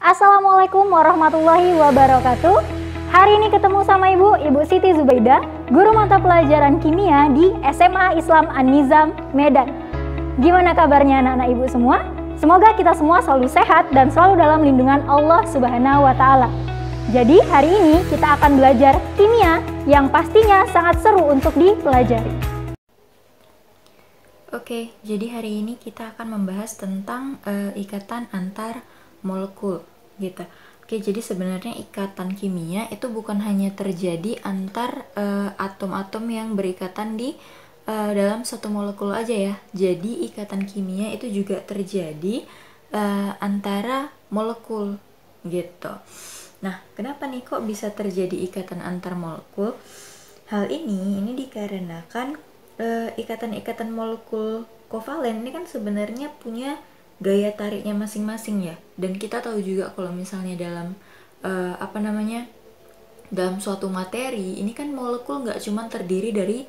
Assalamualaikum warahmatullahi wabarakatuh. Hari ini ketemu sama Ibu Siti Zubaidah, guru mata pelajaran kimia di SMA Islam An-Nizam, Medan. Gimana kabarnya anak-anak Ibu semua? Semoga kita semua selalu sehat dan selalu dalam lindungan Allah Subhanahu wa Ta'ala. Jadi hari ini kita akan belajar kimia yang pastinya sangat seru untuk dipelajari. Oke, jadi hari ini kita akan membahas tentang ikatan antar molekul gitu. Oke, jadi sebenarnya ikatan kimia itu bukan hanya terjadi antar atom-atom yang berikatan di dalam satu molekul aja ya. Jadi ikatan kimia itu juga terjadi antara molekul gitu. Nah, kenapa nih kok bisa terjadi ikatan antar molekul? Hal ini dikarenakan ikatan-ikatan molekul kovalen ini kan sebenarnya punya gaya tariknya masing-masing ya. Dan kita tahu juga kalau misalnya dalam dalam suatu materi ini kan molekul nggak cuma terdiri dari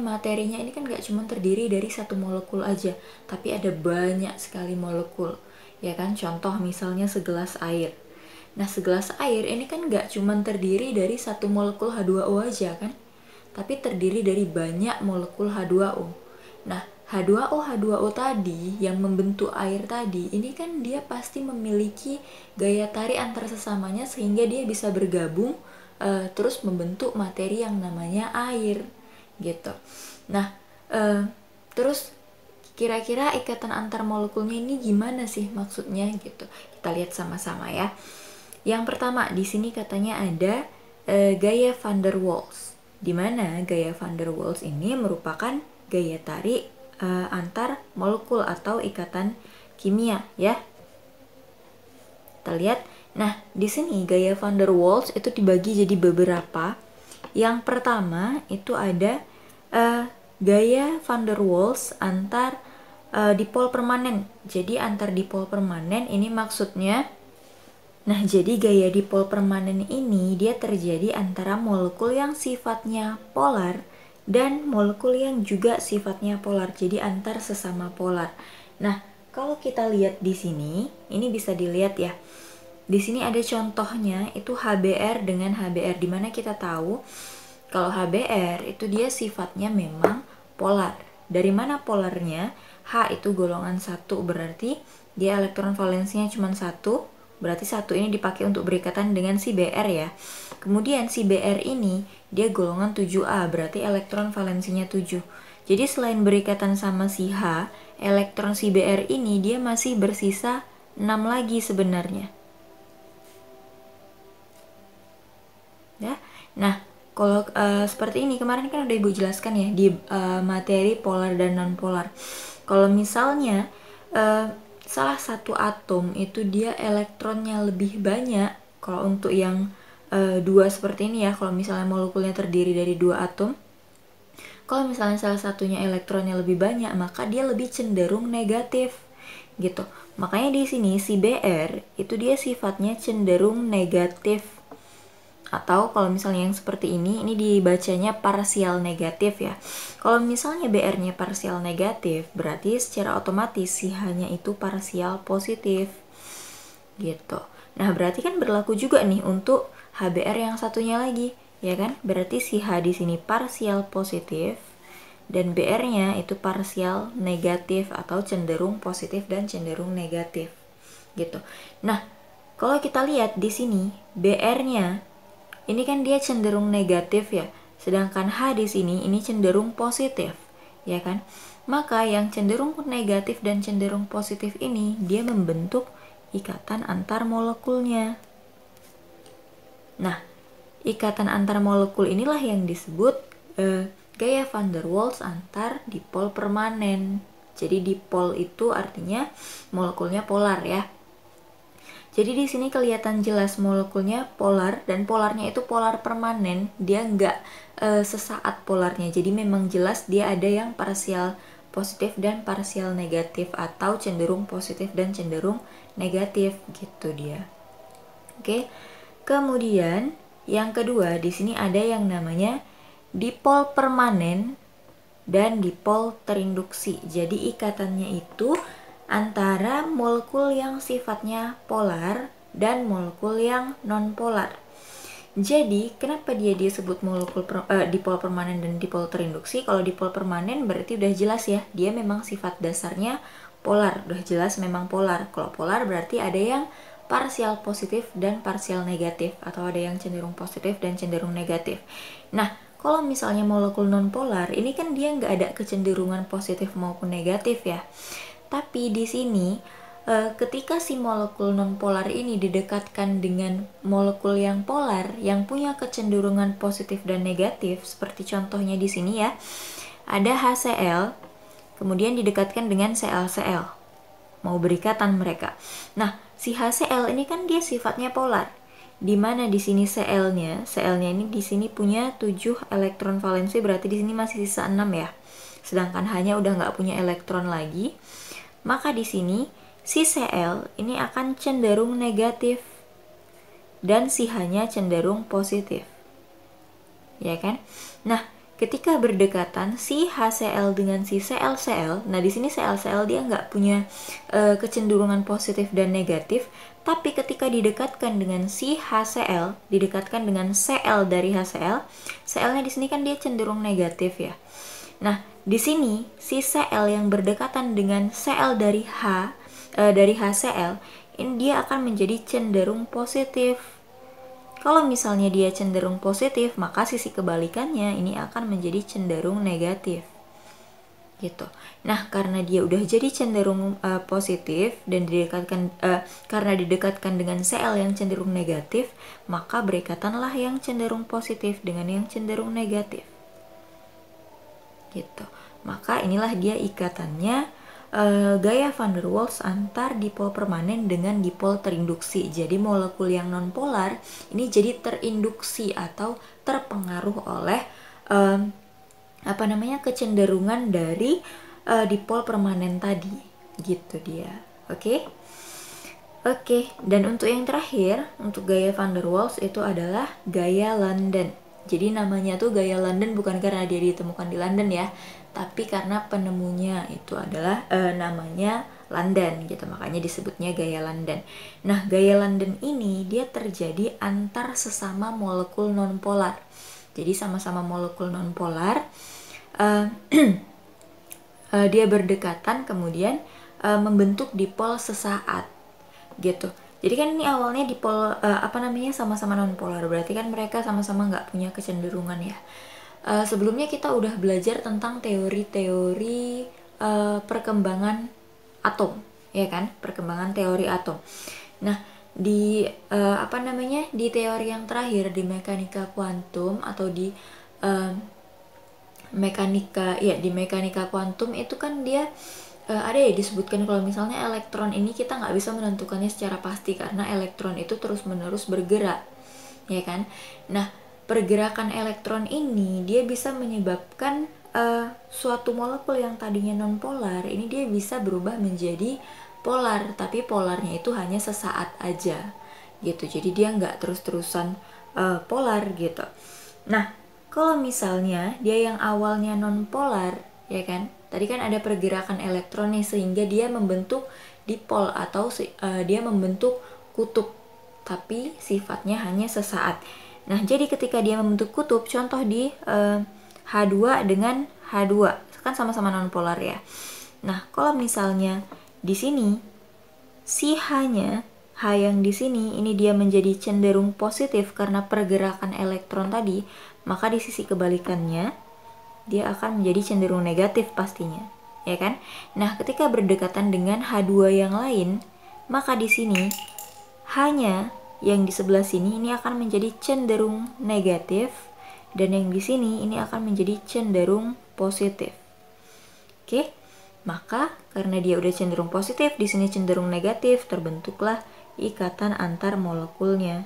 materinya ini kan nggak cuma terdiri dari satu molekul aja, tapi ada banyak sekali molekul ya kan. Contoh misalnya segelas air. Nah, segelas air ini kan nggak cuma terdiri dari satu molekul H2O aja kan, tapi terdiri dari banyak molekul H2O. Nah, H2O tadi yang membentuk air tadi, ini kan dia pasti memiliki gaya tarik antar sesamanya sehingga dia bisa bergabung terus membentuk materi yang namanya air gitu. Nah, terus kira-kira ikatan antar molekulnya ini gimana sih maksudnya gitu. Kita lihat sama-sama ya. Yang pertama di sini katanya ada gaya van der Waals, di mana gaya van der Waals ini merupakan gaya tarik antar molekul atau ikatan kimia ya. Kita lihat. Nah, di sini gaya van der Waals itu dibagi jadi beberapa. Yang pertama itu ada gaya van der Waals antar dipol permanen. Jadi antar dipol permanen ini maksudnya, nah, jadi gaya dipol permanen ini dia terjadi antara molekul yang sifatnya polar dan molekul yang juga sifatnya polar. Jadi antar sesama polar. Nah, kalau kita lihat di sini, ini bisa dilihat ya. Di sini ada contohnya itu HBr dengan HBr, di mana kita tahu kalau HBr itu dia sifatnya memang polar. Dari mana polarnya? H itu golongan 1, berarti dia elektron valensinya cuma 1. Berarti 1 ini dipakai untuk berikatan dengan si Br ya. Kemudian si Br ini dia golongan 7A, berarti elektron valensinya 7. Jadi selain berikatan sama si H, elektron si Br ini dia masih bersisa 6 lagi sebenarnya. Ya. Nah, kalau seperti ini kemarin kan udah Ibu jelaskan ya di materi polar dan non polar. Kalau misalnya salah satu atom itu dia elektronnya lebih banyak, kalau untuk yang dua seperti ini ya, kalau misalnya molekulnya terdiri dari dua atom, kalau misalnya salah satunya elektronnya lebih banyak, maka dia lebih cenderung negatif gitu. Makanya di sini si Br itu dia sifatnya cenderung negatif. Atau kalau misalnya yang seperti ini dibacanya parsial negatif ya. Kalau misalnya Br-nya parsial negatif, berarti secara otomatis si H-nya itu parsial positif gitu. Nah, berarti kan berlaku juga nih untuk HBr yang satunya lagi, ya kan? Berarti si H di sini parsial positif dan Br-nya itu parsial negatif atau cenderung positif dan cenderung negatif gitu. Nah, kalau kita lihat di sini Br-nya ini kan dia cenderung negatif ya, sedangkan H di sini ini cenderung positif, ya kan? Maka yang cenderung negatif dan cenderung positif ini dia membentuk ikatan antar molekulnya. Nah, ikatan antar molekul inilah yang disebut gaya van der Waals antar dipol permanen. Jadi dipol itu artinya molekulnya polar ya. Jadi di sini kelihatan jelas molekulnya polar, dan polarnya itu polar permanen, dia nggak sesaat polarnya. Jadi memang jelas dia ada yang parsial positif dan parsial negatif, atau cenderung positif dan cenderung negatif gitu dia. Oke. Kemudian yang kedua di sini ada yang namanya dipol permanen dan dipol terinduksi. Jadi ikatannya itu antara molekul yang sifatnya polar dan molekul yang non-polar. Jadi, kenapa dia disebut molekul dipol permanen dan dipol terinduksi? Kalau dipol permanen berarti udah jelas ya, dia memang sifat dasarnya polar, udah jelas memang polar. Kalau polar berarti ada yang parsial positif dan parsial negatif, atau ada yang cenderung positif dan cenderung negatif. Nah, kalau misalnya molekul non-polar, ini kan dia nggak ada kecenderungan positif maupun negatif ya. Tapi di sini ketika si molekul non-polar ini didekatkan dengan molekul yang polar yang punya kecenderungan positif dan negatif, seperti contohnya di sini ya, ada HCl, kemudian didekatkan dengan ClCl, mau berikatan mereka. Nah, si HCl ini kan dia sifatnya polar, di mana di sini Cl-nya ini di sini punya 7 elektron valensi, berarti di sini masih sisa 6 ya. Sedangkan hanya udah nggak punya elektron lagi, maka di sini si Cl ini akan cenderung negatif dan si H-nya cenderung positif. Ya kan? Nah, ketika berdekatan si HCl dengan si ClCl, nah di sini ClCl dia nggak punya kecenderungan positif dan negatif, tapi ketika didekatkan dengan si HCl, didekatkan dengan Cl dari HCl, Cl-nya di sini kan dia cenderung negatif ya. Nah, di sini si Cl yang berdekatan dengan Cl dari HCl, ini dia akan menjadi cenderung positif. Kalau misalnya dia cenderung positif, maka sisi kebalikannya ini akan menjadi cenderung negatif. Gitu. Nah, karena dia udah jadi cenderung positif dan karena didekatkan dengan Cl yang cenderung negatif, maka berikatanlah yang cenderung positif dengan yang cenderung negatif. Gitu. Maka inilah dia ikatannya gaya van der Waals antar dipol permanen dengan dipol terinduksi. Jadi molekul yang non-polar ini jadi terinduksi atau terpengaruh oleh kecenderungan dari dipol permanen tadi. Gitu dia. Oke. Dan untuk yang terakhir, untuk gaya van der Waals itu adalah gaya London. Jadi namanya tuh gaya London bukan karena dia ditemukan di London ya, tapi karena penemunya itu adalah namanya London gitu, makanya disebutnya gaya London. Nah, gaya London ini dia terjadi antar sesama molekul nonpolar. Jadi sama-sama molekul nonpolar dia berdekatan kemudian membentuk dipol sesaat gitu. Jadi kan ini awalnya dipol sama-sama nonpolar, berarti kan mereka sama-sama nggak punya kecenderungan ya. Sebelumnya kita udah belajar tentang teori-teori perkembangan atom, ya kan? Perkembangan teori atom. Nah, di di teori yang terakhir di mekanika kuantum atau di mekanika kuantum itu kan dia ada ya disebutkan kalau misalnya elektron ini kita nggak bisa menentukannya secara pasti karena elektron itu terus-menerus bergerak, ya kan? Nah, pergerakan elektron ini dia bisa menyebabkan suatu molekul yang tadinya non-polar ini dia bisa berubah menjadi polar, tapi polarnya itu hanya sesaat aja gitu. Jadi dia nggak terus-terusan polar gitu. Nah, kalau misalnya dia yang awalnya non-polar, ya kan? Tadi kan ada pergerakan elektron nih sehingga dia membentuk dipol atau dia membentuk kutub, tapi sifatnya hanya sesaat. Nah, jadi ketika dia membentuk kutub, contoh di H2 dengan H2, kan sama-sama nonpolar ya. Nah, kalau misalnya di sini si H-nya, H yang di sini ini dia menjadi cenderung positif karena pergerakan elektron tadi, maka di sisi kebalikannya dia akan menjadi cenderung negatif pastinya, ya kan? Nah, ketika berdekatan dengan H2 yang lain, maka di sini H-nya yang di sebelah sini ini akan menjadi cenderung negatif dan yang di sini ini akan menjadi cenderung positif. Oke? Maka karena dia udah cenderung positif, di sini cenderung negatif, terbentuklah ikatan antar molekulnya.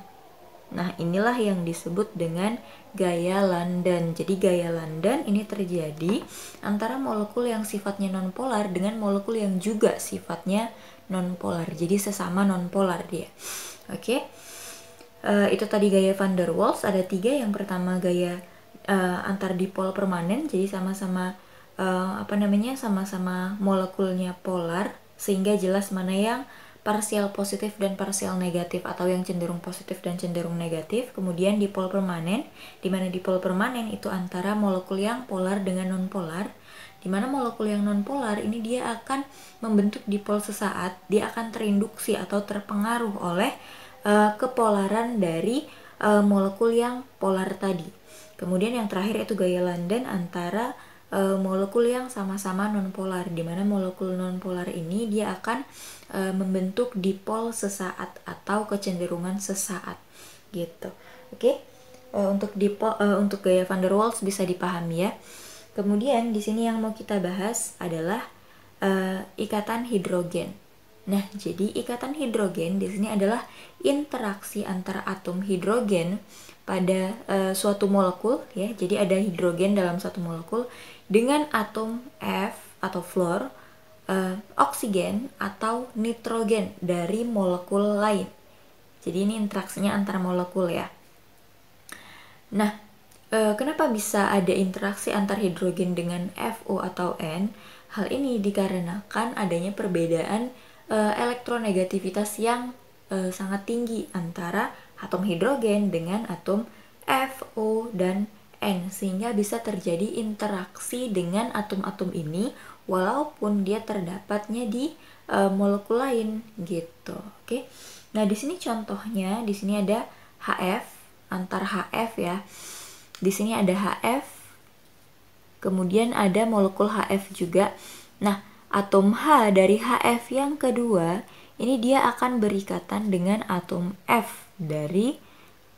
Nah, inilah yang disebut dengan gaya London. Jadi gaya London ini terjadi antara molekul yang sifatnya nonpolar dengan molekul yang juga sifatnya nonpolar. Jadi sesama nonpolar dia. Oke. Itu tadi gaya van der Waals. Ada 3. Yang pertama gaya antar dipol permanen. Jadi sama-sama sama-sama molekulnya polar. sehingga jelas mana yang parsial positif dan parsial negatif atau yang cenderung positif dan cenderung negatif. Kemudian dipol permanen, di mana dipol permanen itu antara molekul yang polar dengan nonpolar, di mana molekul yang nonpolar ini dia akan membentuk dipol sesaat, dia akan terinduksi atau terpengaruh oleh kepolaran dari molekul yang polar tadi. Kemudian yang terakhir itu gaya London antara molekul yang sama-sama nonpolar, di mana molekul nonpolar ini dia akan membentuk dipol sesaat atau kecenderungan sesaat gitu. Oke. Untuk dipol untuk gaya van der Waals bisa dipahami ya. Kemudian di sini yang mau kita bahas adalah ikatan hidrogen. Nah, jadi ikatan hidrogen di sini adalah interaksi antara atom hidrogen pada suatu molekul ya. Jadi ada hidrogen dalam satu molekul dengan atom F atau fluor, oksigen atau nitrogen dari molekul lain. Jadi ini interaksinya antar molekul ya. Nah, kenapa bisa ada interaksi antar hidrogen dengan FO atau N? Hal ini dikarenakan adanya perbedaan elektronegativitas yang sangat tinggi antara atom hidrogen dengan atom FO dan N, sehingga bisa terjadi interaksi dengan atom-atom ini walaupun dia terdapatnya di molekul lain gitu. Oke. Nah, di sini contohnya di sini ada HF, antar HF ya. Di sini ada HF, kemudian ada molekul HF juga. Nah, atom H dari HF yang kedua, ini dia akan berikatan dengan atom F dari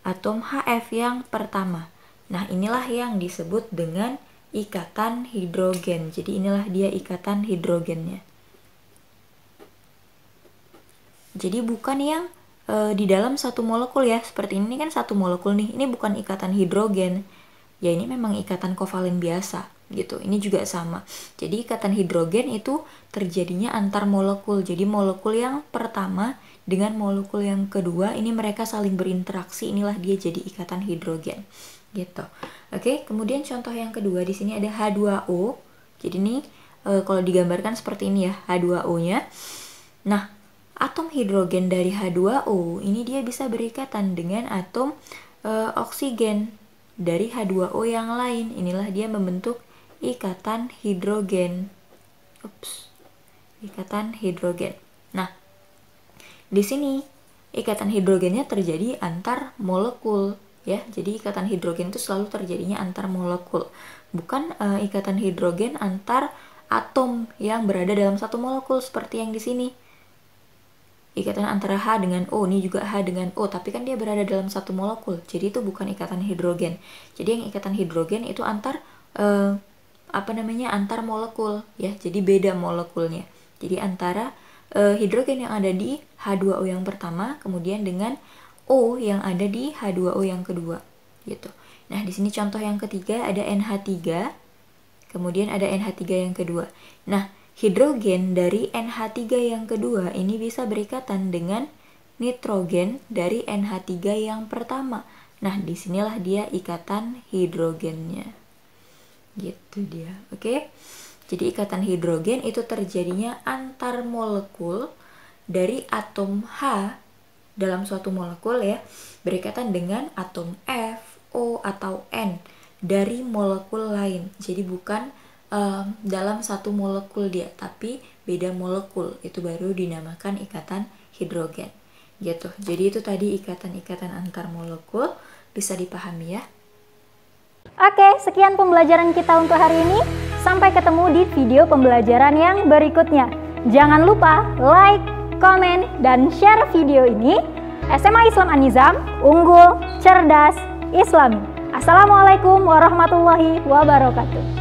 atom HF yang pertama. Nah, inilah yang disebut dengan ikatan hidrogen. Jadi inilah dia ikatan hidrogennya. Jadi bukan yang di dalam satu molekul ya, seperti ini kan satu molekul nih, ini bukan ikatan hidrogen. Ya ini memang ikatan kovalen biasa gitu. Ini juga sama. Jadi ikatan hidrogen itu terjadinya antar molekul. Jadi molekul yang pertama dengan molekul yang kedua ini mereka saling berinteraksi, inilah dia jadi ikatan hidrogen gitu. Oke, kemudian contoh yang kedua di sini ada H2O. Jadi ini kalau digambarkan seperti ini ya, H2O-nya. Nah, atom hidrogen dari H2O ini dia bisa berikatan dengan atom oksigen dari H2O yang lain. Inilah dia membentuk ikatan hidrogen. Ikatan hidrogen. Nah, di sini ikatan hidrogennya terjadi antar molekul ya. Jadi ikatan hidrogen itu selalu terjadinya antar molekul, bukan ikatan hidrogen antar atom yang berada dalam satu molekul seperti yang di sini. Ikatan antara H dengan O, ini juga H dengan O, tapi kan dia berada dalam satu molekul. Jadi itu bukan ikatan hidrogen. Jadi yang ikatan hidrogen itu antar antar molekul ya. Jadi beda molekulnya. Jadi antara hidrogen yang ada di H2O yang pertama kemudian dengan O yang ada di H2O yang kedua gitu. Nah, di sini contoh yang ketiga ada NH3, kemudian ada NH3 yang kedua. Nah, hidrogen dari NH3 yang kedua ini bisa berikatan dengan nitrogen dari NH3 yang pertama. Nah, disinilah dia ikatan hidrogennya. Gitu dia, oke? Jadi ikatan hidrogen itu terjadinya antar molekul dari atom H dalam suatu molekul ya, berikatan dengan atom F, O, atau N dari molekul lain. Jadi bukan dalam satu molekul dia, tapi beda molekul. Itu baru dinamakan ikatan hidrogen. Gitu. Jadi itu tadi ikatan-ikatan antar molekul, bisa dipahami ya. Oke, sekian pembelajaran kita untuk hari ini. Sampai ketemu di video pembelajaran yang berikutnya. Jangan lupa like, komen, dan share video ini. SMA Islam An-Nizam, unggul, cerdas, Islami. Assalamualaikum warahmatullahi wabarakatuh.